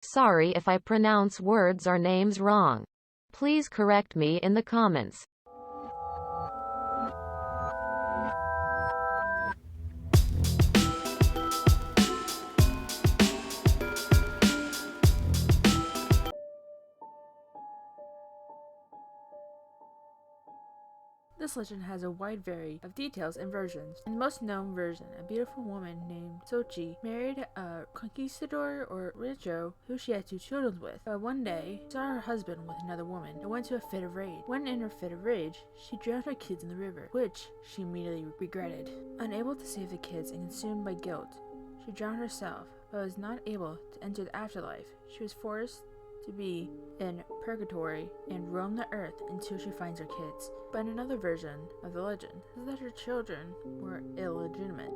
Sorry if I pronounce words or names wrong. Please correct me in the comments. This legend has a wide variety of details and versions. In the most known version, a beautiful woman named Xochi married a conquistador or rancho who she had 2 children with. But one day, she saw her husband with another woman and went into a fit of rage. When in her fit of rage, she drowned her kids in the river, which she immediately regretted. Unable to save the kids and consumed by guilt, she drowned herself, but was not able to enter the afterlife. She was forced to be in purgatory and roam the earth until she finds her kids. But in another version of the legend is that her children were illegitimate,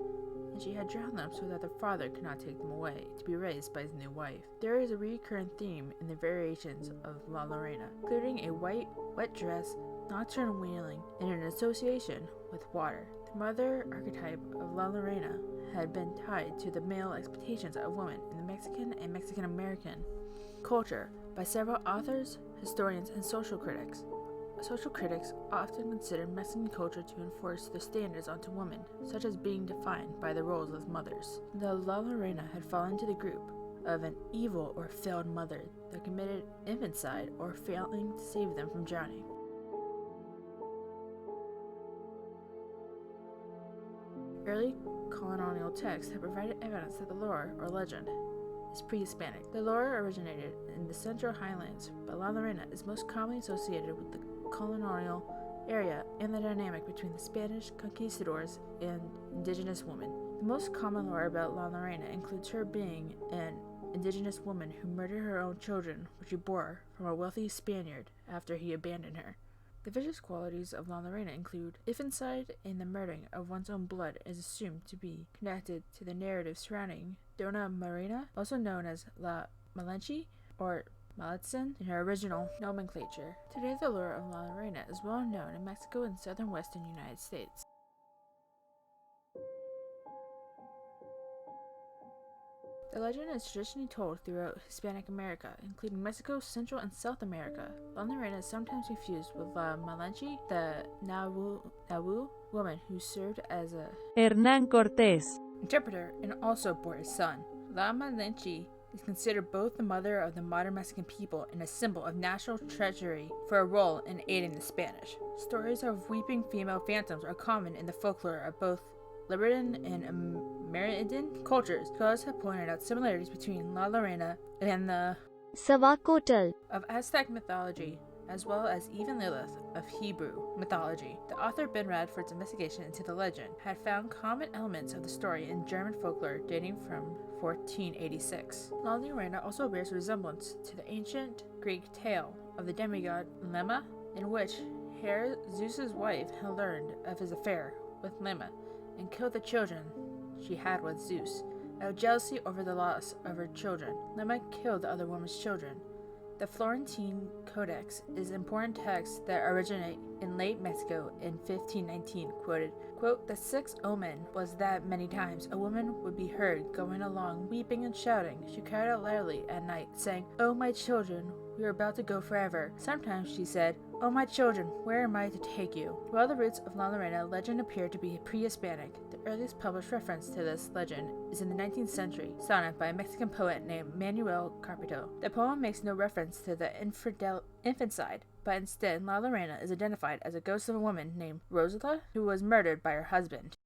and she had drowned them so that their father could not take them away to be raised by his new wife. There is a recurrent theme in the variations of La Llorona, including a white, wet dress, nocturnal wailing, and an association with water. The mother archetype of La Llorona had been tied to the male expectations of women in the Mexican and Mexican-American culture by several authors, historians, and social critics. Social critics often consider Mexican culture to enforce their standards onto women, such as being defined by the roles as mothers. The La Llorona had fallen into the group of an evil or failed mother that committed infanticide or failing to save them from drowning. Early colonial texts have provided evidence that the lore or legend is pre-Hispanic. The lore originated in the Central Highlands, but La Llorona is most commonly associated with the colonial area and the dynamic between the Spanish conquistadors and indigenous women. The most common lore about La Llorona includes her being an indigenous woman who murdered her own children, which she bore from a wealthy Spaniard after he abandoned her. The vicious qualities of La Llorona include infanticide, and the murdering of one's own blood is assumed to be connected to the narrative surrounding Dona Marina, also known as La Malinche or Malitzin in her original nomenclature. Today, the lore of La Llorona is well known in Mexico and southern western United States. The legend is traditionally told throughout Hispanic America, including Mexico, Central and South America. La Llorona is sometimes confused with La Malinche, the Nauvoo woman who served as a Hernán Cortés interpreter and also bore a son. La Malinche is considered both the mother of the modern Mexican people and a symbol of national treachery for a role in aiding the Spanish. Stories of weeping female phantoms are common in the folklore of both Liberadan and Amerindian cultures. Scholars have pointed out similarities between La Llorona and the Savakotl of Aztec mythology, as well as even Lilith of Hebrew mythology. The author Ben Radford's investigation into the legend had found common elements of the story in German folklore dating from 1486. La Llorona also bears resemblance to the ancient Greek tale of the demigod Lemma, in which Hera, Zeus's wife, had learned of his affair with Lemma and killed the children she had with Zeus. Out of jealousy over the loss of her children, Lemma killed the other woman's children. The Florentine Codex is an important text that originated in late Mexico in 1519, quoted, quote, "The sixth omen was that many times a woman would be heard going along weeping and shouting. She cried out loudly at night, saying, 'Oh, my children, we are about to go forever.' Sometimes she said, 'Oh, my children, where am I to take you?'" While the roots of La Llorona legend appear to be pre-Hispanic, the earliest published reference to this legend is in the 19th century sonnet by a Mexican poet named Manuel Carpio. The poem makes no reference to the infanticide, but instead La Llorona is identified as a ghost of a woman named Rosala who was murdered by her husband.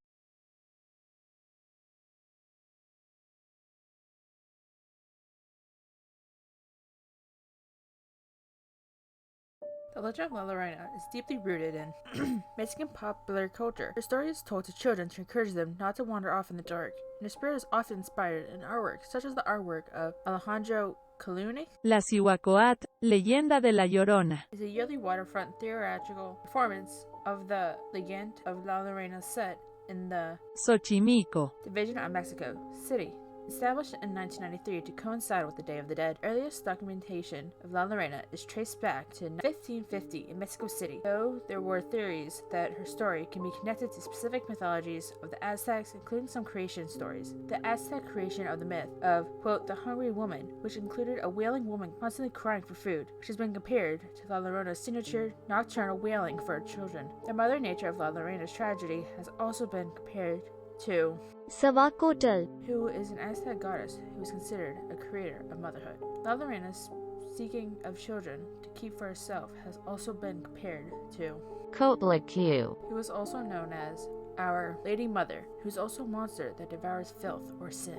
The legend of La Llorona is deeply rooted in Mexican popular culture. Her story is told to children to encourage them not to wander off in the dark, and her spirit is often inspired in artwork, such as the artwork of Alejandro Kalunic. La Cihuacoat, Leyenda de la Llorona Is a yearly waterfront theatrical performance of the legend of La Llorona set in the Xochimilco division of Mexico City. Established in 1993 to coincide with the Day of the Dead, earliest documentation of La Llorona is traced back to 1550 in Mexico City, though there were theories that her story can be connected to specific mythologies of the Aztecs, including some creation stories. The Aztec creation of the myth of, quote, the hungry woman, which included a wailing woman constantly crying for food, which has been compared to La Llorona's signature nocturnal wailing for her children. The mother nature of La Llorona's tragedy has also been compared to Savakotl, who is an Aztec goddess who is considered a creator of motherhood. La Llorona's seeking of children to keep for herself has also been compared to Coatlicue, who is also known as our Lady Mother, who is also a monster that devours filth or sin.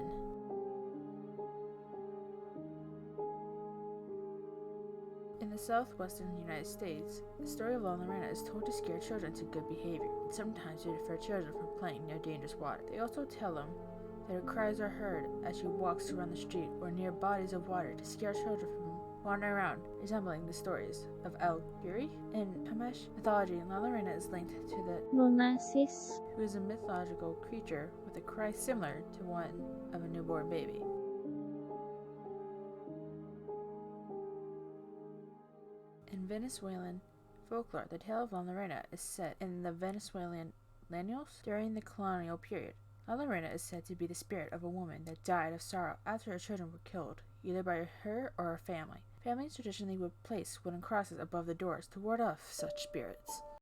In the southwestern United States, the story of La Llorona is told to scare children to good behavior, and sometimes to deter children from playing near dangerous water. They also tell them that her cries are heard as she walks around the street or near bodies of water to scare children from wandering around, resembling the stories of El Yuri. In Pamish mythology, La Llorona is linked to the Lunasis, who is a mythological creature with a cry similar to one of a newborn baby. In Venezuelan folklore, the tale of La Llorona is set in the Venezuelan Llanos during the colonial period. La Llorona is said to be the spirit of a woman that died of sorrow after her children were killed, either by her or her family. Families traditionally would place wooden crosses above the doors to ward off such spirits.